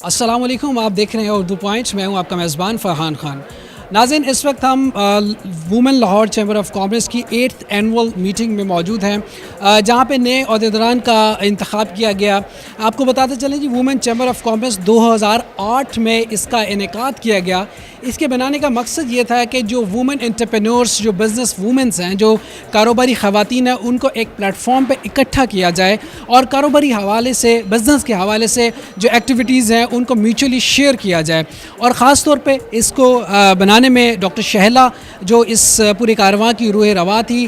السلام علیکم، آپ دیکھ رہے ہیں اردو پوائنٹ. میں ہوں آپ کا میزبان فرحان خان. ناظرین، اس وقت ہم women Lahore chamber of commerce کی 8th اینول میٹنگ میں موجود ہیں، جہاں پہ نئے عہدیداران کا انتخاب کیا گیا. آپ کو بتاتے چلیں جی، وومن چیمبر آف کامرس 2008 میں اس کا انعقاد کیا گیا. اس کے بنانے کا مقصد یہ تھا کہ جو وومن انٹرپرینورس، جو بزنس وومنس ہیں، جو کاروباری خواتین ہیں، ان کو ایک پلیٹ فارم پہ اکٹھا کیا جائے اور کاروباری حوالے سے، بزنس کے حوالے سے جو ایکٹیویٹیز ہیں ان کو میوچولی شیئر کیا جائے. اور خاص طور پہ اس کو بنانے میں ڈاکٹر شہلا، جو اس پورے کارواں کی روح رواں تھی،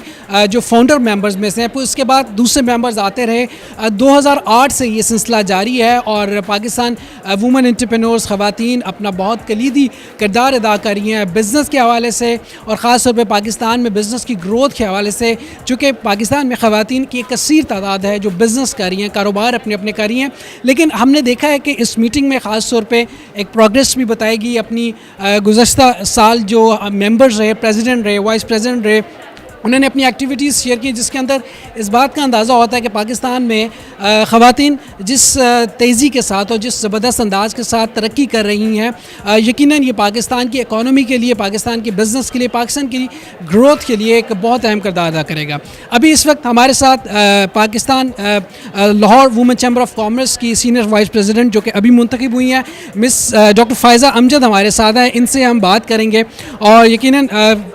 جو فاؤنڈر ممبرز میں سے ہیں. پھر اس کے بعد دوسرے ممبرز آتے رہے. 2008 سے یہ سلسلہ جاری ہے اور پاکستان وومن انٹرپرینورس خواتین اپنا بہت کلیدی کردار ادا کر رہی ہیں بزنس کے حوالے سے، اور خاص طور پہ پاکستان میں بزنس کی گروتھ کے حوالے سے. چونکہ پاکستان میں خواتین کی ایک کثیر تعداد ہے جو بزنس کر رہی ہیں، کاروبار اپنے اپنے کر رہی ہیں. لیکن ہم نے دیکھا ہے کہ اس میٹنگ میں خاص طور پہ ایک پروگریس بھی بتائی گئی. اپنی گزشتہ سال جو ممبرز رہے، پریزیڈنٹ رہے، وائس پریزیڈنٹ رہے، انہوں نے اپنی ایکٹیویٹیز شیئر کی، جس کے اندر اس بات کا اندازہ ہوتا ہے کہ پاکستان میں خواتین جس تیزی کے ساتھ اور جس زبردست انداز کے ساتھ ترقی کر رہی ہیں، یقیناً یہ پاکستان کی اکانومی کے لیے، پاکستان کی بزنس کے لیے، پاکستان کی گروتھ کے لیے ایک بہت اہم کردار ادا کرے گا. ابھی اس وقت ہمارے ساتھ Pakistan Lahore women chamber of commerce کی سینئر وائس پریزیڈنٹ، جو کہ ابھی منتخب ہوئی ہیں، مس ڈاکٹر فائزہ امجد ہمارے ساتھ ہیں. ان سے ہم بات کریں گے. اور یقیناً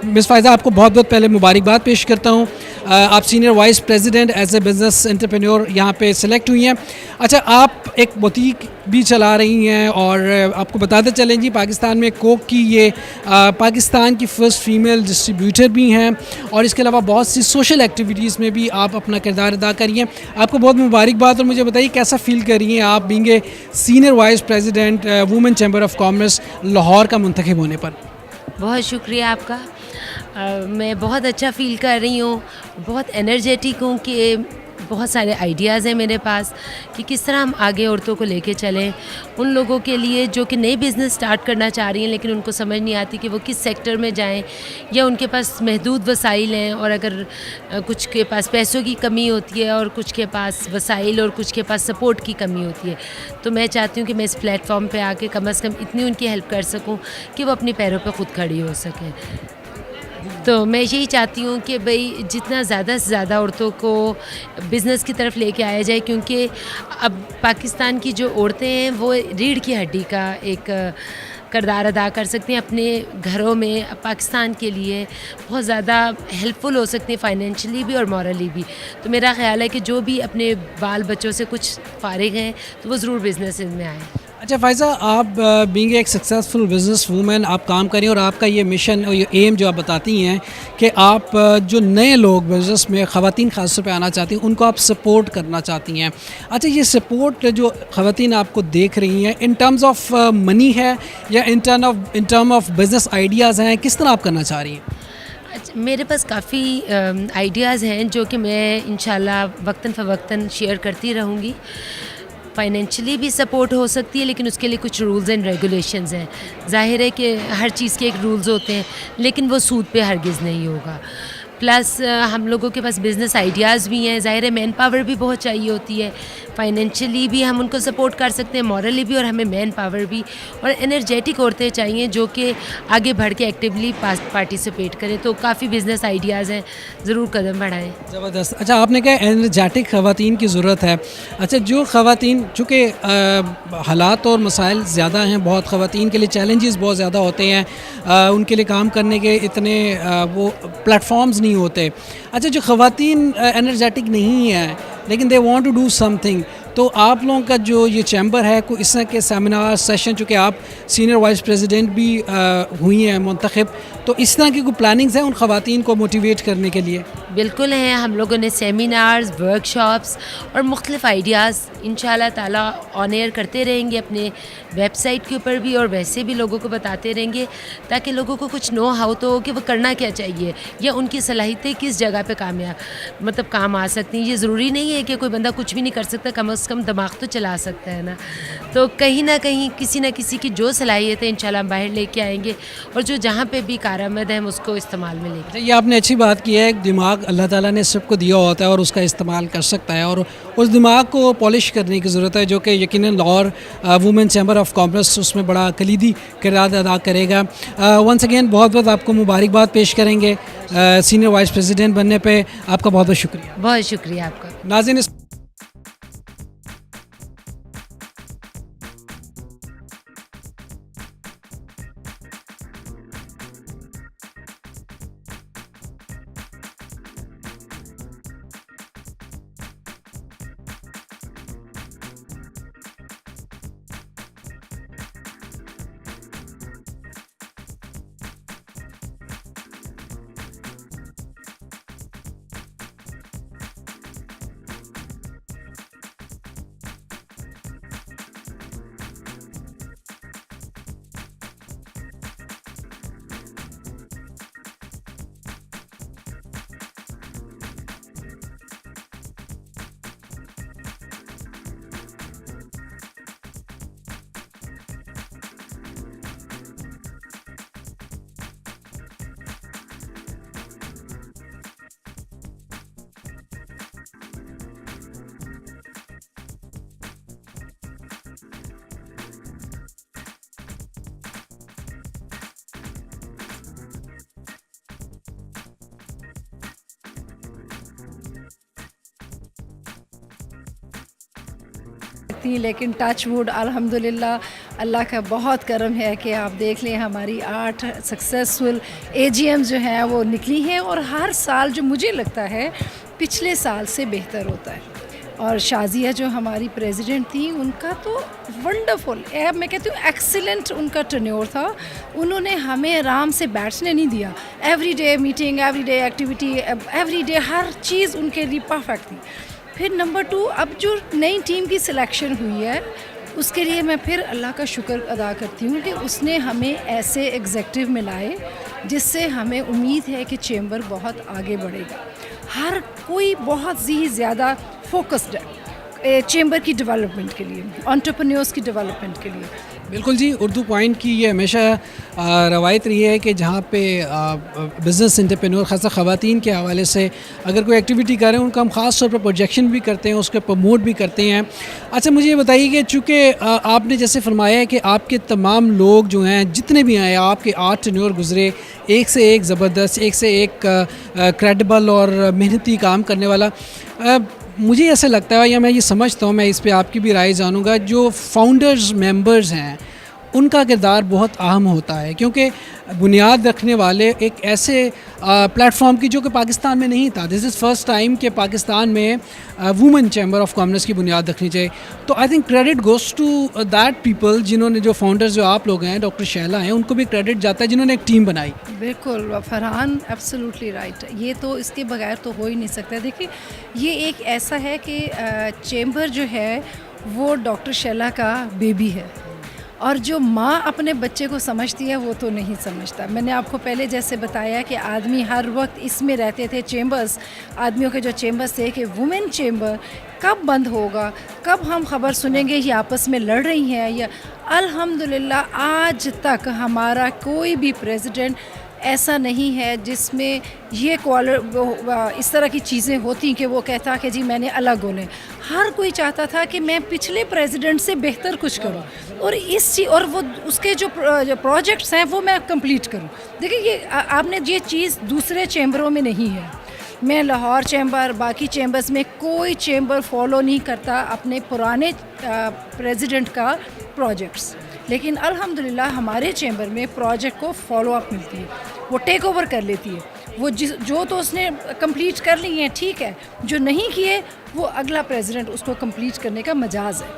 مس فائزہ، آپ کو بہت بہت پہلے مبارکباد پیش کرتا ہوں. آپ senior vice president as a business entrepreneur یہاں پہ سلیکٹ ہوئی ہیں. اچھا، آپ ایک بوتیک بھی چلا رہی ہیں اور آپ کو بتاتے چلیں جی، پاکستان میں کوک کی یہ پاکستان کی فرسٹ فیمیل ڈسٹریبیوٹر بھی ہیں، اور اس کے علاوہ بہت سی سوشل ایکٹیویٹیز میں بھی آپ اپنا کردار ادا کر رہی ہیں. آپ کو بہت مبارکباد. اور مجھے بتائیے کیسا فیل کر رہی ہیں آپ being a senior vice president women chamber of commerce Lahore کا منتخب ہونے پر؟ بہت شکریہ آپ کا. میں بہت اچھا فیل کر رہی ہوں، بہت انرجیٹک ہوں کہ بہت سارے آئیڈیاز ہیں میرے پاس کہ کس طرح ہم آگے عورتوں کو لے کے چلیں. ان لوگوں کے لیے جو کہ نئی بزنس سٹارٹ کرنا چاہ رہی ہیں لیکن ان کو سمجھ نہیں آتی کہ وہ کس سیکٹر میں جائیں، یا ان کے پاس محدود وسائل ہیں، اور اگر کچھ کے پاس پیسوں کی کمی ہوتی ہے اور کچھ کے پاس وسائل اور کچھ کے پاس سپورٹ کی کمی ہوتی ہے. تو میں چاہتی ہوں کہ میں اس پلیٹ فارم پہ آ کے کم از کم اتنی ان کی ہیلپ کر سکوں کہ وہ اپنے پیروں پہ خود کھڑی ہو سکیں. تو میں یہی چاہتی ہوں کہ بھئی جتنا زیادہ سے زیادہ عورتوں کو بزنس کی طرف لے کے آیا جائے، کیونکہ اب پاکستان کی جو عورتیں ہیں وہ ریڑھ کی ہڈی کا ایک کردار ادا کر سکتی ہیں اپنے گھروں میں. پاکستان کے لیے بہت زیادہ ہیلپ فل ہو سکتی ہیں، فائنینشلی بھی اور مورلی بھی. تو میرا خیال ہے کہ جو بھی اپنے بال بچوں سے کچھ فارغ ہیں تو وہ ضرور بزنس میں آئیں. اچھا فائزہ، آپ بینگ ایک سکسیزفل بزنس وومن آپ کام کریں، اور آپ کا یہ مشن اور یہ ایم جو آپ بتاتی ہیں کہ آپ جو نئے لوگ بزنس میں خواتین خاص طور پہ آنا چاہتی ہیں ان کو آپ سپورٹ کرنا چاہتی ہیں. اچھا، یہ سپورٹ جو خواتین آپ کو دیکھ رہی ہیں ان ٹرمز آف منی ہے یا in term of business ideas ہیں، کس طرح آپ کرنا چاہ رہی ہیں؟ میرے پاس کافی آئیڈیاز ہیں جو کہ میں انشاءاللہ وقتاً فوقتاً شیئر کرتی رہوں گی. فائنینشلی بھی سپورٹ ہو سکتی ہے، لیکن اس کے لیے کچھ رولز اینڈ ریگولیشنز ہیں. ظاہر ہے کہ ہر چیز کے ایک رولز ہوتے ہیں، لیکن وہ سود پہ ہرگز نہیں ہوگا. پلس ہم لوگوں کے پاس بزنس آئیڈیاز بھی ہیں. ظاہر ہے مین پاور بھی بہت چاہیے ہوتی ہے. فائنینشلی بھی ہم ان کو سپورٹ کر سکتے ہیں، مورلی بھی، اور ہمیں مین پاور بھی. اور انرجیٹک عورتیں چاہیے جو کہ آگے بڑھ کے ایکٹیولی پارٹیسپیٹ کریں. تو کافی بزنس آئیڈیاز ہیں، ضرور قدم بڑھائیں. زبردست. اچھا، آپ نے کہا انرجیٹک خواتین کی ضرورت ہے. اچھا، جو خواتین، چونکہ حالات اور مسائل زیادہ ہیں، بہت خواتین کے لیے چیلنجز بہت زیادہ ہوتے ہیں، ان کے لیے کام کرنے کے اتنے وہ پلیٹ فارمز نہیں ہوتے. اچھا، جو خواتین انرجیٹک نہیں ہیں لیکن they want to do something, تو آپ لوگوں کا جو یہ چیمبر ہے کوئی اس طرح کے سیمینار سیشن، چونکہ آپ سینئر وائس پریزیڈنٹ بھی ہوئی ہیں منتخب، تو اس طرح کی کوئی پلاننگز ہیں ان خواتین کو موٹیویٹ کرنے کے لیے؟ بالکل ہیں. ہم لوگوں نے سیمینارز، ورک شاپس اور مختلف آئیڈیاز انشاءاللہ تعالیٰ آن ایئر کرتے رہیں گے اپنے ویب سائٹ کے اوپر بھی، اور ویسے بھی لوگوں کو بتاتے رہیں گے تاکہ لوگوں کو کچھ نو ہاؤ تو ہو کہ وہ کرنا کیا چاہیے، یا ان کی صلاحیتیں کس جگہ پہ کام آ سکتی ہیں. یہ ضروری نہیں ہے کہ کوئی بندہ کچھ بھی نہیں کر سکتا، کم از سے کم دماغ تو چلا سکتا ہے نا. تو کہیں نہ کہیں کسی نہ کسی کی جو صلاحیت ہے انشاءاللہ ہم باہر لے کے آئیں گے, اور جو جہاں پہ بھی کارآمد ہے ہم اس کو استعمال میں لے کے. یہ آپ نے اچھی بات کی ہے, ایک دماغ اللہ تعالیٰ نے سب کو دیا ہوتا ہے اور اس کا استعمال کر سکتا ہے, اور اس دماغ کو پالش کرنے کی ضرورت ہے, جو کہ یقیناً Lahore women chamber of commerce اس میں بڑا کلیدی کردار ادا کرے گا. ونس اگین بہت بہت آپ کو مبارکباد پیش کریں گے سینئر وائس پریزیڈنٹ بننے پہ. آپ کا بہت بہت شکریہ. بہت شکریہ آپ کا. ناظرین, لیکن ٹچ ووڈ الحمدللہ اللہ کا بہت کرم ہے کہ آپ دیکھ لیں ہماری 8 سکسیزفل AGM جو ہیں وہ نکلی ہیں, اور ہر سال جو مجھے لگتا ہے پچھلے سال سے بہتر ہوتا ہے. اور شازیہ جو ہماری پریزیڈنٹ تھیں ان کا تو ونڈرفل, میں کہتی ہوں ایکسیلنٹ ان کا ٹرنیور تھا. انہوں نے ہمیں آرام سے بیٹھنے نہیں دیا. Every day meeting, every day activity, every day ہر چیز ان کے لیے پرفیکٹ تھی. پھر نمبر 2, اب جو نئی ٹیم کی سلیکشن ہوئی ہے اس کے لیے میں پھر اللہ کا شکر ادا کرتی ہوں کہ اس نے ہمیں ایسے ایگزیکٹو ملائے جس سے ہمیں امید ہے کہ چیمبر بہت آگے بڑھے گا. ہر کوئی بہت ہی زیادہ فوکسڈ ہے چیمبر کی ڈیولپمنٹ کے لیے, انٹرپرینیورس کی ڈیولپمنٹ کے لیے. بالکل جی, اردو پوائنٹ کی یہ ہمیشہ روایت رہی ہے کہ جہاں پہ بزنس انٹرپرینور خاصا خواتین کے حوالے سے اگر کوئی ایکٹیویٹی کریں ان کا ہم خاص طور پر پروجیکشن بھی کرتے ہیں, اس کو پروموٹ بھی کرتے ہیں. اچھا مجھے یہ بتائیے کہ چونکہ آپ نے جیسے فرمایا ہے کہ آپ کے تمام لوگ جو ہیں جتنے بھی آئے, آپ کے 8 ٹینیور گزرے, ایک سے ایک زبردست, ایک سے ایک کریڈیبل اور محنتی کام کرنے والا. مجھے ایسا لگتا ہے یا میں یہ سمجھتا ہوں, میں اس پہ آپ کی بھی رائے جانوں گا, جو فاؤنڈرز ممبرز ہیں ان کا کردار بہت اہم ہوتا ہے, کیونکہ بنیاد رکھنے والے ایک ایسے پلیٹ فارم کی جو کہ پاکستان میں نہیں تھا. دس از فرسٹ ٹائم کہ پاکستان میں وومن چیمبر آف کامرس کی بنیاد رکھنی چاہیے. تو I think credit goes to that people جنہوں نے, جو فاؤنڈرز جو آپ لوگ ہیں, ڈاکٹر شیلا ہیں, ان کو بھی کریڈٹ جاتا ہے جنہوں نے ایک ٹیم بنائی. بالکل فرحان, ایبسلیوٹلی رائٹ. یہ تو اس کے بغیر تو ہو ہی نہیں سکتا. دیکھیے یہ ایک ایسا ہے کہ چیمبر جو ہے وہ ڈاکٹر شیلا کا بیبی ہے, اور جو ماں اپنے بچے کو سمجھتی ہے وہ تو نہیں سمجھتا. میں نے آپ کو پہلے جیسے بتایا کہ آدمی ہر وقت اس میں رہتے تھے, چیمبرز, آدمیوں کے جو چیمبرز تھے, کہ وومن چیمبر کب بند ہوگا, کب ہم خبر سنیں گے یہ آپس میں لڑ رہی ہیں یا. الحمدللہ آج تک ہمارا کوئی بھی پریزیڈنٹ ایسا نہیں ہے جس میں یہ اس طرح کی چیزیں ہوتی کہ وہ کہتا کہ جی میں نے الگ ہونے. ہر کوئی چاہتا تھا کہ میں پچھلے پریزیڈنٹ سے بہتر کچھ کروں, اور اور وہ اس کے جو پروجیکٹس ہیں وہ میں کمپلیٹ کروں. دیکھیں یہ آپ نے یہ چیز دوسرے چیمبروں میں نہیں ہے. میں لاہور چیمبر, باقی چیمبرز میں کوئی چیمبر فالو نہیں کرتا اپنے پرانے پریزیڈنٹ کا پروجیکٹس, لیکن الحمدللہ ہمارے چیمبر میں پروجیکٹ کو فالو اپ ملتی ہے, وہ ٹیک اوور کر لیتی ہے. وہ جو تو اس نے کمپلیٹ کر لی ہیں ٹھیک ہے, جو نہیں کیے وہ اگلا پریزیڈنٹ اس کو کمپلیٹ کرنے کا مجاز ہے.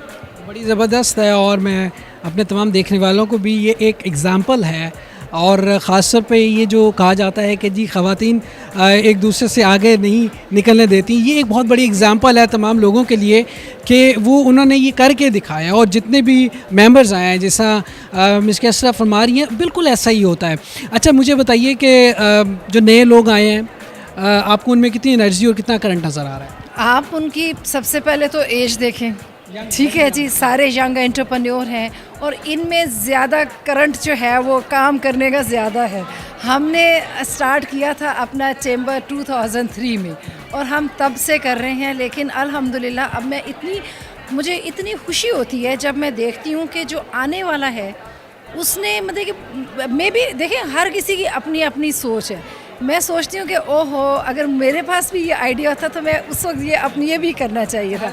بڑی زبردست ہے, اور میں اپنے تمام دیکھنے والوں کو بھی یہ ایک ایگزامپل ہے. اور خاص طور پہ یہ جو کہا جاتا ہے کہ جی خواتین ایک دوسرے سے آگے نہیں نکلنے دیتی, یہ ایک بہت بڑی ایگزامپل ہے تمام لوگوں کے لیے کہ وہ انہوں نے یہ کر کے دکھایا. اور جتنے بھی ممبرز آئے ہیں, جیسا مس کیسرا فرما رہی ہیں, بالکل ایسا ہی ہوتا ہے. اچھا مجھے بتائیے کہ جو نئے لوگ آئے ہیں, آپ کو ان میں کتنی انرجی اور کتنا کرنٹ نظر آ رہا ہے؟ آپ ان کی سب سے پہلے تو ایج دیکھیں, ٹھیک ہے جی, سارے ینگ انٹرپرینیور ہیں اور ان میں زیادہ کرنٹ جو ہے وہ کام کرنے کا زیادہ ہے. ہم نے اسٹارٹ کیا تھا اپنا چیمبر 2003 میں اور ہم تب سے کر رہے ہیں, لیکن الحمدللہ اب مجھے اتنی خوشی ہوتی ہے جب میں دیکھتی ہوں کہ جو آنے والا ہے اس نے مطلب کہ میں بھی دیکھیں ہر کسی کی اپنی اپنی سوچ ہے. میں سوچتی ہوں کہ او ہو اگر میرے پاس بھی یہ آئیڈیا تھا تو میں اس وقت یہ بھی کرنا چاہیے تھا.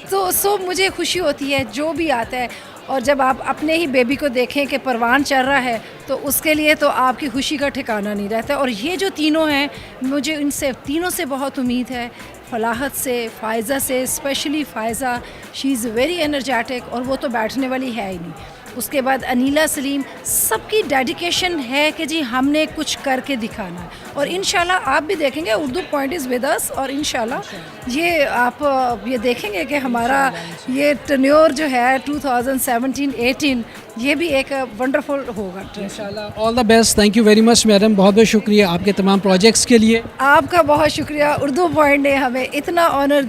تو مجھے خوشی ہوتی ہے جو بھی آتا ہے, اور جب آپ اپنے ہی بیبی کو دیکھیں کہ پروان چل رہا ہے تو اس کے لیے تو آپ کی خوشی کا ٹھکانہ نہیں رہتا. اور یہ جو تینوں ہیں مجھے ان سے تینوں سے بہت امید ہے, فلاحت سے, فائزہ سے, specially Faiza she is very energetic اور وہ تو بیٹھنے والی ہے ہی نہیں. اس کے بعد انیلا سلیم, سب کی ڈیڈیکیشن ہے کہ جی ہم نے کچھ کر کے دکھانا ہے. اور انشاءاللہ آپ بھی دیکھیں گے Urdu point is with us, اور انشاءاللہ یہ آپ یہ دیکھیں گے کہ ہمارا یہ ٹینیور جو ہے 2017-18 یہ بھی ایک ونڈرفل ہوگا انشاءاللہ. All the best. Thank you very much madam, بہت بہت شکریہ آپ کے تمام پروجیکٹس کے لیے. آپ کا بہت شکریہ. اردو پوائنٹ نے ہمیں اتنا آنر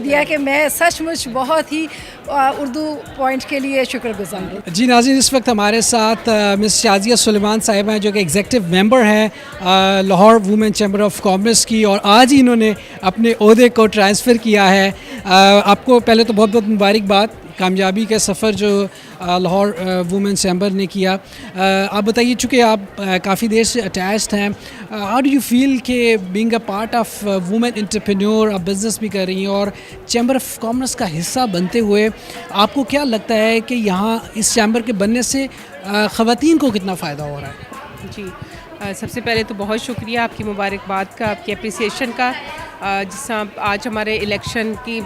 دیا کہ میں سچ مچ بہت ہی اردو پوائنٹ کے لیے شکر گزار ہوں. جی ناظرین, اس وقت ہمارے ساتھ مس شازیہ سلیمان صاحبہ ہیں جو کہ ایگزیکٹو ممبر ہیں Lahore women chamber of commerce کی, اور آج ہی انہوں نے اپنے عہدے کو ٹرانسفر کیا ہے. آپ کو پہلے تو بہت بہت مبارکباد, کامیابی کا سفر جو لاہور وومن چیمبر نے کیا. آپ بتائیے, چونکہ آپ کافی دیر سے اٹیچڈ ہیں, ہاؤ ڈو یو فیل کہ being a part of women entrepreneur, آپ بزنس بھی کر رہی ہیں اور چیمبر آف کامرس کا حصہ بنتے ہوئے آپ کو کیا لگتا ہے کہ یہاں اس چیمبر کے بننے سے خواتین کو کتنا فائدہ ہو رہا ہے؟ جی, سب سے پہلے تو بہت شکریہ آپ کی مبارکباد کا, آپ کی اپریسیشن کا. جس طرح آج ہمارے الیکشن کی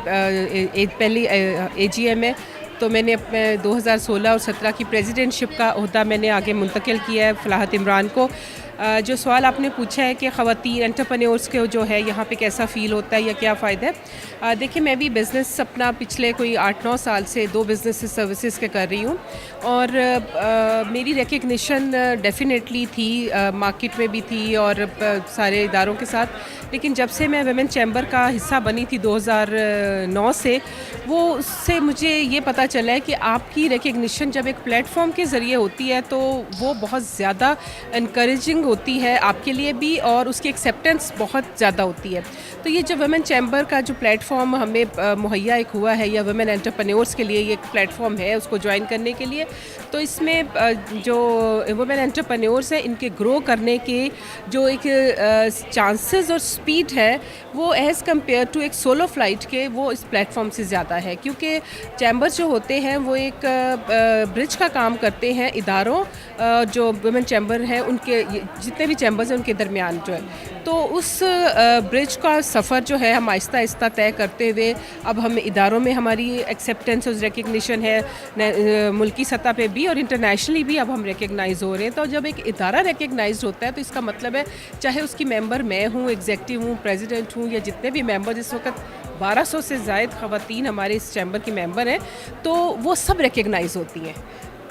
پہلی AGM ہے, تو میں نے اپنے 2016 اور 17 کی پریزیڈنٹ شپ کا عہدہ میں نے آگے منتقل کیا ہے فلاحت عمران کو. جو سوال آپ نے پوچھا ہے کہ خواتین انٹرپرینیورس کے جو ہے یہاں پہ کیسا فیل ہوتا ہے یا کیا فائدہ ہے, دیکھیں میں بھی بزنس اپنا پچھلے کوئی 8-9 سال سے 2 بزنس سروسز کے کر رہی ہوں, اور میری ریکگنیشن ڈیفینیٹلی تھی, مارکیٹ میں بھی تھی اور سارے اداروں کے ساتھ. لیکن جب سے میں ویمن چیمبر کا حصہ بنی تھی 2009 سے, وہ اس سے مجھے یہ پتہ چلا ہے کہ آپ کی ریکگنیشن جب ایک پلیٹ فارم کے ذریعے ہوتی ہے تو وہ بہت زیادہ انکریجنگ ہوتی ہے آپ کے لیے بھی, اور اس کی ایکسیپٹنس بہت زیادہ ہوتی ہے. تو یہ جو ویمن چیمبر کا جو پلیٹ فارم ہمیں مہیا ایک ہوا ہے, یا ویمن انٹرپرینیورس کے لیے یہ ایک پلیٹ فارم ہے اس کو جوائن کرنے کے لیے, تو اس میں جو ویمن انٹرپرینیورس ہیں ان کے گرو کرنے کے جو ایک چانسز اور سپیڈ ہے وہ ایز کمپیئر ٹو ایک سولو فلائٹ کے وہ اس پلیٹ فارم سے زیادہ ہے. کیونکہ چیمبرز جو ہوتے ہیں وہ ایک برج کا کام کرتے ہیں اداروں, جو ویمن چیمبر ہیں ان کے جتنے بھی چیمبرز ہیں ان کے درمیان جو ہے, تو اس برج کا سفر جو ہے ہم آہستہ آہستہ طے کرتے ہوئے اب ہم اداروں میں ہماری ایکسیپٹنس اور ریکگنیشن ہے ملکی سطح پہ بھی اور انٹرنیشنلی بھی اب ہم ریکگنائز ہو رہے ہیں. تو جب ایک ادارہ ریکگنائز ہوتا ہے تو اس کا مطلب ہے چاہے اس کی ممبر میں ہوں, ایگزیکٹو ہوں, پریزیڈنٹ ہوں, یا جتنے بھی ممبر اس وقت 1200 سے زائد خواتین ہمارے اس چیمبر کی ممبر ہیں, تو وہ سب ریکگنائز ہوتی ہیں.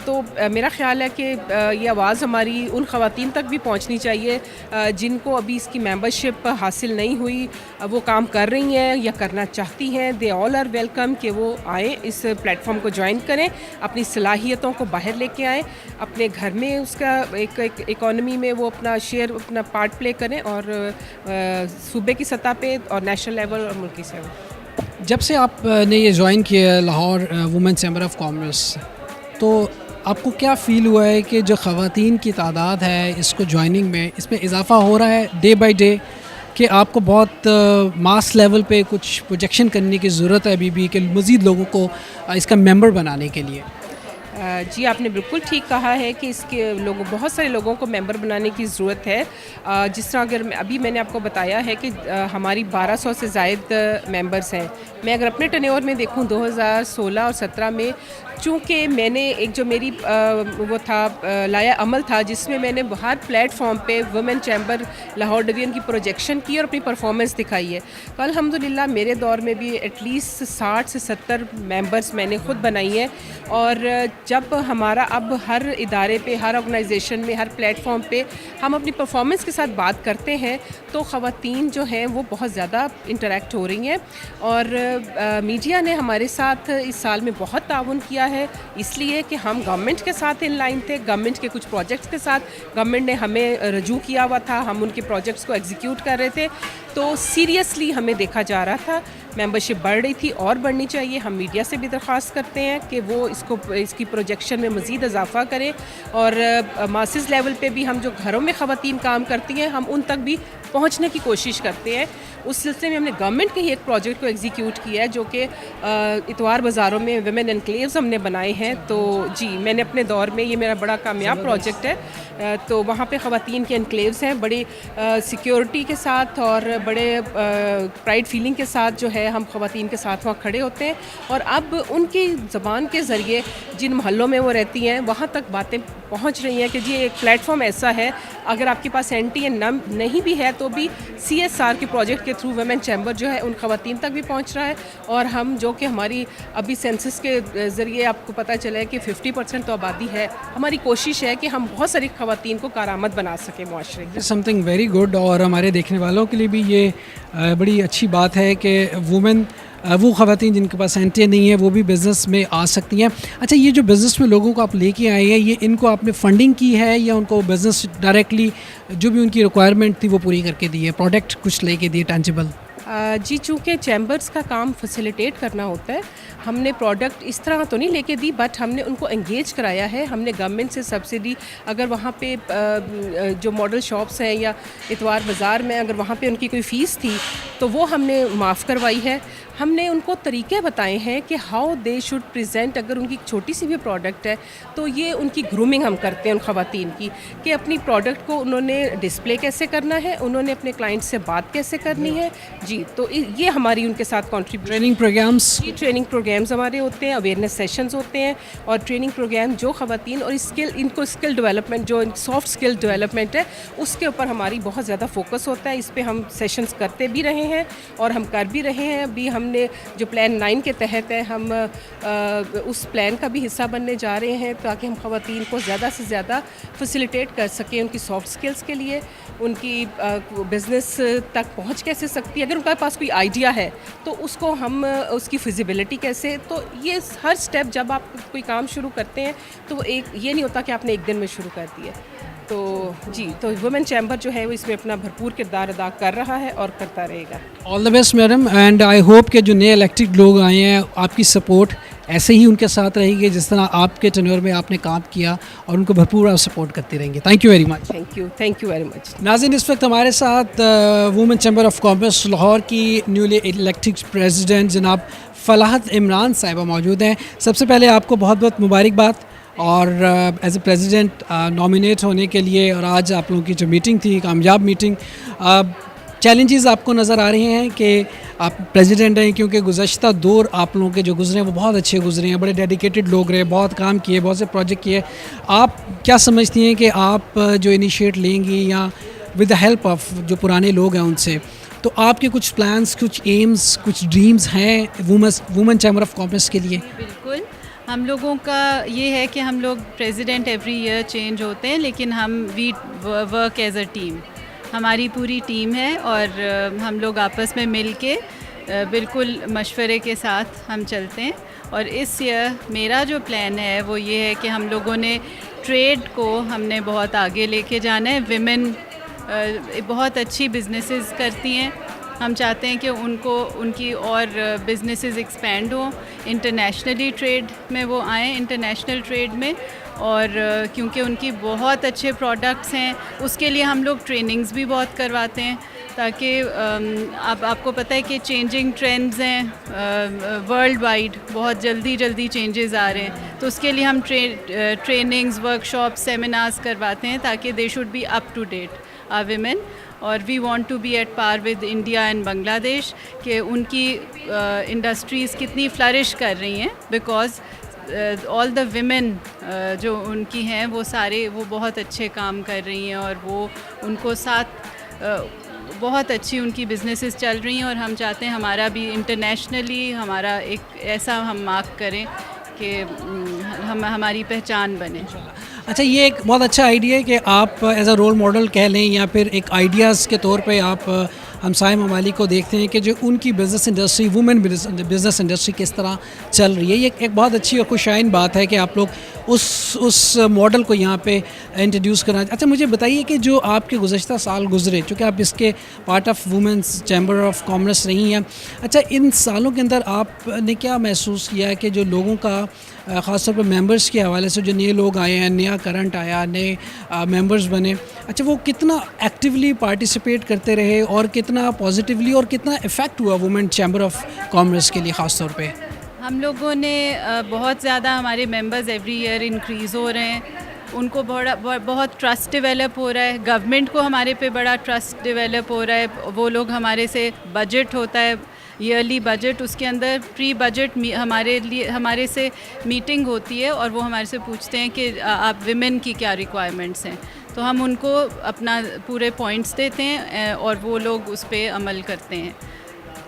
تو میرا خیال ہے کہ یہ آواز ہماری ان خواتین تک بھی پہنچنی چاہیے جن کو ابھی اس کی ممبرشپ حاصل نہیں ہوئی, وہ کام کر رہی ہیں یا کرنا چاہتی ہیں. دے آل آر ویلکم کہ وہ آئیں, اس پلیٹ فارم کو جوائن کریں, اپنی صلاحیتوں کو باہر لے کے آئیں, اپنے گھر میں اس کا ایک اکانومی میں وہ اپنا شیئر اپنا پارٹ پلے کریں, اور صوبے کی سطح پہ اور نیشنل لیول اور ملکی لیول. جب سے آپ نے یہ جوائن کیا Lahore women chamber of commerce, تو آپ کو کیا فیل ہوا ہے کہ جو خواتین کی تعداد ہے اس کو جوائننگ میں اس میں اضافہ ہو رہا ہے ڈے بائی ڈے, کہ آپ کو بہت ماس لیول پہ کچھ پروجیکشن کرنے کی ضرورت ہے ابھی بھی کہ مزید لوگوں کو اس کا ممبر بنانے کے لیے؟ جی, آپ نے بالکل ٹھیک کہا ہے کہ اس کے بہت سارے لوگوں کو ممبر بنانے کی ضرورت ہے. جس طرح اگر ابھی میں نے آپ کو بتایا ہے کہ ہماری 1200 سے زائد ممبرس ہیں. میں اگر اپنے ٹینیور میں دیکھوں 2016 اور 17 میں, چونکہ میں نے ایک جو میری وہ تھا لایا عمل تھا جس میں نے ہر پلیٹ فارم پہ وومن چیمبر لاہور ڈویژن کی پروجیکشن کی اور اپنی پرفارمنس دکھائی ہے. تو الحمدللہ میرے دور میں بھی ایٹ لیسٹ 60 سے 70 ممبرس میں نے خود بنائی ہیں. اور جب ہمارا اب ہر ادارے پہ, ہر آرگنائزیشن میں, ہر پلیٹ فارم پہ ہم اپنی پرفارمنس کے ساتھ بات کرتے ہیں تو خواتین جو ہیں وہ بہت زیادہ انٹریکٹ ہو رہی ہیں. اور میڈیا نے ہمارے ساتھ اس سال میں بہت تعاون کیا ہے, اس لیے کہ ہم گورنمنٹ کے ساتھ ان لائن تھے. گورنمنٹ کے کچھ پروجیکٹس کے ساتھ گورنمنٹ نے ہمیں رجوع کیا ہوا تھا, ہم ان کے پروجیکٹس کو ایگزیکیوٹ کر رہے تھے. تو سیریسلی ہمیں دیکھا جا رہا تھا, ممبرشپ بڑھ رہی تھی اور بڑھنی چاہیے. ہم میڈیا سے بھی درخواست کرتے ہیں کہ وہ اس کی پروجیکشن میں مزید اضافہ کریں. اور ماسز لیول پہ بھی ہم جو گھروں میں خواتین کام کرتی ہیں ہم ان تک بھی پہنچنے کی کوشش کرتے ہیں. اس سلسلے میں ہم نے گورنمنٹ کے ہی ایک پروجیکٹ کو ایگزیکیوٹ کیا ہے جو کہ اتوار بازاروں میں ویمن انکلیوز ہم نے بنائے ہیں. تو جی میں نے اپنے دور میں, یہ میرا بڑا کامیاب پروجیکٹ ہے. تو وہاں پہ خواتین کے انکلیوز ہیں, بڑی سیکیورٹی کے ساتھ اور بڑے پرائڈ فیلنگ کے ساتھ جو ہے ہم خواتین کے ساتھ وہاں کھڑے ہوتے ہیں. اور اب ان کی زبان کے ذریعے جن محلوں میں وہ رہتی ہیں وہاں تک باتیں پہنچ رہی ہیں کہ جی ایک پلیٹ فارم ایسا ہے, اگر آپ کے پاس NTA نہیں بھی ہے تو بھی CSR کے پروجیکٹ کے تھرو ویمن چیمبر جو ہے ان خواتین تک بھی پہنچ رہا ہے. اور ہم جو کہ ہماری ابھی سینسس کے ذریعے آپ کو پتہ چلا ہے کہ 50% تو آبادی ہے, ہماری کوشش ہے کہ ہم بہت ساری خواتین کو کارآمد بنا سکیں معاشرے کی. سم تھنگ ویری گڈ, اور ہمارے دیکھنے والوں کے لیے بھی یہ بڑی اچھی بات ہے کہ وومن, وہ خواتین جن کے پاس NTA نہیں ہے وہ بھی بزنس میں آ سکتی ہیں. اچھا, یہ جو بزنس میں لوگوں کو آپ لے کے آئے ہیں, یہ ان کو آپ نے فنڈنگ کی ہے یا ان کو بزنس ڈائریکٹلی جو بھی ان کی ریکوائرمنٹ تھی وہ پوری کر کے دی ہے, پروڈکٹ کچھ لے کے دیے ٹینجیبل؟ جی چونکہ چیمبرز کا کام فیسیلیٹیٹ کرنا ہوتا ہے, ہم نے پروڈکٹ اس طرح تو نہیں لے کے دی, بٹ ہم نے ان کو انگیج کرایا ہے. ہم نے گورنمنٹ سے سبسڈی, اگر وہاں پہ جو ماڈل شاپس ہیں یا اتوار بازار میں اگر وہاں پہ ان کی کوئی فیس تھی تو وہ ہم نے معاف کروائی ہے. ہم نے ان کو طریقے بتائے ہیں کہ ہاؤ دے شوڈ پریزنٹ. اگر ان کی چھوٹی سی بھی پروڈکٹ ہے تو یہ ان کی گرومنگ ہم کرتے ہیں ان خواتین کی, کہ اپنی پروڈکٹ کو انہوں نے ڈسپلے کیسے کرنا ہے, انہوں نے اپنے کلائنٹ سے بات کیسے کرنی ہے. جی تو یہ ہماری ان کے ساتھ کنٹریبیوشن. ٹریننگ پروگرامس, جی ٹریننگ پروگرامز ہمارے ہوتے ہیں, اویئرنیس سیشنز ہوتے ہیں, اور ٹریننگ پروگرام جو خواتین اور ان کو اسکل ڈیولپمنٹ, جو سافٹ اسکل ڈیولپمنٹ ہے اس کے اوپر ہماری بہت زیادہ فوکس ہوتا ہے. اس پہ ہم سیشنز کرتے بھی رہے ہیں اور ہم کر بھی رہے ہیں. ابھی ہم نے جو پلان 9 کے تحت ہے, ہم اس پلان کا بھی حصہ بننے جا رہے ہیں تاکہ ہم خواتین کو زیادہ سے زیادہ فیسیلیٹیٹ کر سکیں ان کی سافٹ اسکلس کے لیے. ان کی بزنس تک پہنچ کیسے سکتی ہے, اگر ان کے پاس کوئی آئیڈیا ہے تو اس کو ہم اس کی فیزیبلٹی کیسے. تو یہ ہر سٹیپ جب آپ کوئی کام شروع کرتے ہیں تو ایک یہ نہیں ہوتا کہ آپ نے ایک دن میں شروع کر دیا. تو جی تو وومن چیمبر جو ہے وہ اس میں اپنا بھرپور کردار ادا کر رہا ہے اور کرتا رہے گا. All the best madam, and I hope کہ جو نئے الیکٹڈ لوگ آئے ہیں آپ کی سپورٹ ایسے ہی ان کے ساتھ رہے گی جس طرح آپ کے ٹینیور میں آپ نے کام کیا, اور ان کو بھرپور آپ سپورٹ کرتے رہیں گے. Thank you very much. Thank you very much. ناظرین, اس وقت ہمارے ساتھ women chamber of commerce Lahore کی نیولی الیکٹڈ پریزیڈنٹ جناب فلاحت عمران صاحبہ موجود ہیں. سب سے پہلے آپ کو بہت بہت مبارکباد, اور ایز اے پریزیڈنٹ نامینیٹ ہونے کے لیے, اور آج آپ لوگوں کی جو میٹنگ تھی کامیاب میٹنگ. چیلنجز آپ کو نظر آ رہے ہیں کہ آپ پریزیڈنٹ ہیں, کیونکہ گزشتہ دور آپ لوگوں کے جو گزرے ہیں وہ بہت اچھے گزرے ہیں, بڑے ڈیڈیکیٹڈ لوگ رہے, بہت کام کیے, بہت سے پروجیکٹ کیے. آپ کیا سمجھتی ہیں کہ آپ جو انیشیٹ لیں گی یا ود دا ہیلپ آف جو پرانے لوگ ہیں ان سے, تو آپ کے کچھ پلانس, کچھ ایمز, کچھ ڈریمز ہیں وومن چیمبر آف کامرس کے لیے؟ بالکل, ہم لوگوں کا یہ ہے کہ ہم لوگ پریزیڈنٹ ایوری ایئر چینج ہوتے ہیں, لیکن ہم we work as a team. ہماری پوری ٹیم ہے اور ہم لوگ آپس میں مل کے بالکل مشورے کے ساتھ ہم چلتے ہیں. اور اس ایئر میرا جو پلان ہے وہ یہ ہے کہ ہم لوگوں نے ٹریڈ کو ہم نے بہت آگے لے کے جانا ہے. ویمن بہت اچھی بزنسز کرتی ہیں, ہم چاہتے ہیں کہ ان کی اور بزنسز ایکسپینڈ ہوں, انٹرنیشنلی ٹریڈ میں وہ آئیں, انٹرنیشنل ٹریڈ میں. اور کیونکہ ان کی بہت اچھے پروڈکٹس ہیں, اس کے لیے ہم لوگ ٹریننگز بھی بہت کرواتے ہیں, تاکہ اب آپ کو پتہ ہے کہ چینجنگ ٹرینڈز ہیں ورلڈ وائڈ, بہت جلدی چینجز آ رہے ہیں. تو اس کے لیے ہم ٹریننگز, ورکشاپ, سیمینارز کرواتے ہیں تاکہ they should be up to date our women. اور we want to be at par with India and Bangladesh, کہ ان کی انڈسٹریز کتنی فلرش کر رہی ہیں, بیکاز آل دا ویمن جو ان کی ہیں وہ سارے وہ بہت اچھے کام کر رہی ہیں اور وہ ان کو ساتھ بہت اچھی ان کی بزنسز چل رہی ہیں اور ہم چاہتے ہیں ہمارا بھی انٹرنیشنلی ہمارا ایک ایسا ہم مارک کریں کہ ہماری پہچان بنے. اچھا یہ ایک بہت اچھا آئیڈیا ہے کہ آپ ایز اے رول ماڈل کہہ لیں یا پھر ایک آئیڈیاز کے طور پہ آپ ہمسائے ممالک کو دیکھتے ہیں کہ جو ان کی business industry women business industry کس طرح چل رہی ہے. یہ ایک بہت اچھی اور خوشائن بات ہے کہ آپ لوگ اس ماڈل کو یہاں پہ انٹروڈیوس کرنا. اچھا مجھے بتائیے کہ جو آپ کے گزشتہ سال گزرے چونکہ آپ اس کے part of women's chamber of commerce رہی ہیں, اچھا ان سالوں کے اندر آپ نے کیا محسوس کیا ہے کہ جو لوگوں کا خاص طور پہ ممبرس کے حوالے سے جو نئے لوگ آئے ہیں, نیا کرنٹ آیا, نئے ممبرس بنے, اچھا وہ کتنا ایکٹیولی پارٹیسپیٹ کرتے رہے اور کتنا پازیٹیولی اور کتنا افیکٹ ہوا وومن چیمبر آف کامرس کے لیے خاص طور پہ؟ ہم لوگوں نے بہت زیادہ ہمارے ممبرز ایوری ایئر انکریز ہو رہے ہیں, ان کو بہت ٹرسٹ ڈیولپ ہو رہا ہے, گورنمنٹ کو ہمارے پہ بڑا ٹرسٹ ڈیولپ ہو رہا ہے. وہ لوگ ہمارے سے بجٹ ہوتا ہے ایئرلی بجٹ, اس کے اندر پری بجٹ ہمارے سے میٹنگ ہوتی ہے اور وہ ہمارے سے پوچھتے ہیں کہ آپ ویمن کی کیا ریکوائرمنٹس ہیں, تو ہم ان کو اپنا پورے پوائنٹس دیتے ہیں اور وہ لوگ اس پہ عمل کرتے ہیں.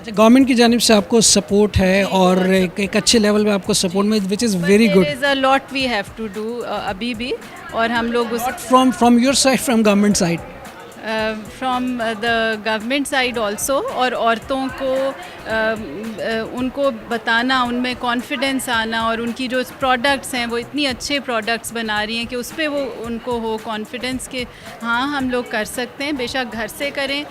گورنمنٹ کی جانب سے آپ کو سپورٹ ہے اور ایک اچھے لیول پہ آپ کو سپورٹ میں which is very good. There is a lot we have to do ابھی بھی, اور ہم لوگ from your side, from government side, from the government side also, اور عورتوں کو ان کو بتانا, ان میں کانفیڈنس آنا, اور ان کی جو پروڈکٹس ہیں وہ اتنی اچھے پروڈکٹس بنا رہی ہیں کہ اس پہ وہ ان کو ہو کانفیڈنس کہ ہاں ہم لوگ کر سکتے ہیں, بے شک گھر سے کریں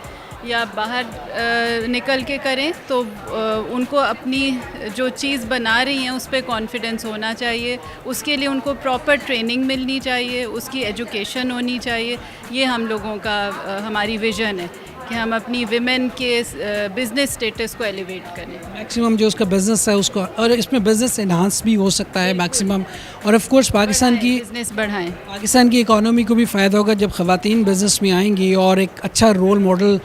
یا باہر نکل کے کریں, تو ان کو اپنی جو چیز بنا رہی ہیں اس پہ کانفیڈنس ہونا چاہیے, اس کے لیے ان کو پراپر ٹریننگ ملنی چاہیے, اس کی ایجوکیشن ہونی چاہیے. یہ ہم لوگوں کا ہماری ویژن ہے کہ ہم اپنی ویمن کے بزنس اسٹیٹس کو ایلیویٹ کریں. میکسیمم جو اس کا بزنس ہے اس کو, اور اس میں بزنس انہانس بھی ہو سکتا ہے میکسیمم, اور آف کورس پاکستان کی بزنس بڑھائیں, پاکستان کی اکانومی کو بھی فائدہ ہوگا جب خواتین بزنس میں آئیں گی اور ایک اچھا رول ماڈل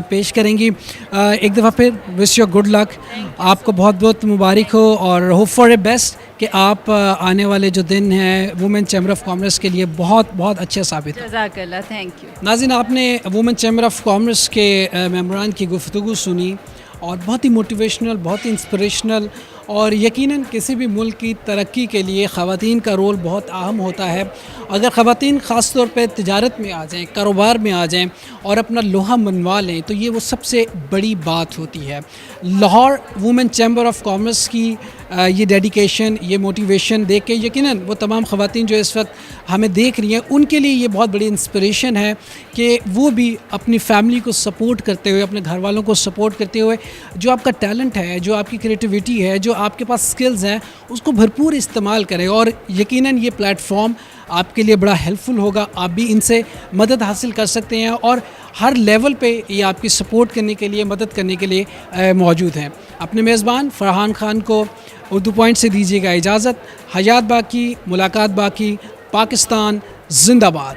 پیش کریں گی. ایک دفعہ پھر وش یو گڈ لک, آپ کو بہت بہت مبارک ہو اور ہوپ فار اے بیسٹ کہ آپ آنے والے جو دن ہیں وومن چیمبر آف کامرس کے لیے بہت بہت اچھے ثابت ہوں. جزاک اللہ, تھینک یو. ناظرین آپ نے وومن چیمبر آف کامرس کے ممبران کی گفتگو سنی اور بہت ہی موٹیویشنل, بہت ہی انسپریشنل, اور یقیناً کسی بھی ملک کی ترقی کے لیے خواتین کا رول بہت اہم ہوتا ہے. اگر خواتین خاص طور پہ تجارت میں آ جائیں, کاروبار میں آ جائیں اور اپنا لوہا منوا لیں تو یہ وہ سب سے بڑی بات ہوتی ہے. Lahore women chamber of commerce کی یہ ڈیڈیکیشن, یہ موٹیویشن دیکھ کے یقیناً وہ تمام خواتین جو اس وقت ہمیں دیکھ رہی ہیں ان کے لیے یہ بہت بڑی انسپریشن ہے کہ وہ بھی اپنی فیملی کو سپورٹ کرتے ہوئے, اپنے گھر والوں کو سپورٹ کرتے ہوئے, جو آپ کا ٹیلنٹ ہے, جو آپ کی کریٹیوٹی ہے, جو آپ کے پاس سکلز ہیں, اس کو بھرپور استعمال کریں. اور یقیناً یہ پلیٹ فارم آپ کے لیے بڑا ہیلپ فل ہوگا, آپ بھی ان سے مدد حاصل کر سکتے ہیں اور ہر لیول پہ یہ آپ کی سپورٹ کرنے کے لیے, مدد کرنے کے لیے موجود ہیں. اپنے میزبان فرحان خان کو اردو پوائنٹ سے دیجیے گا اجازت. حیات باقی, ملاقات باقی. پاکستان زندہ باد.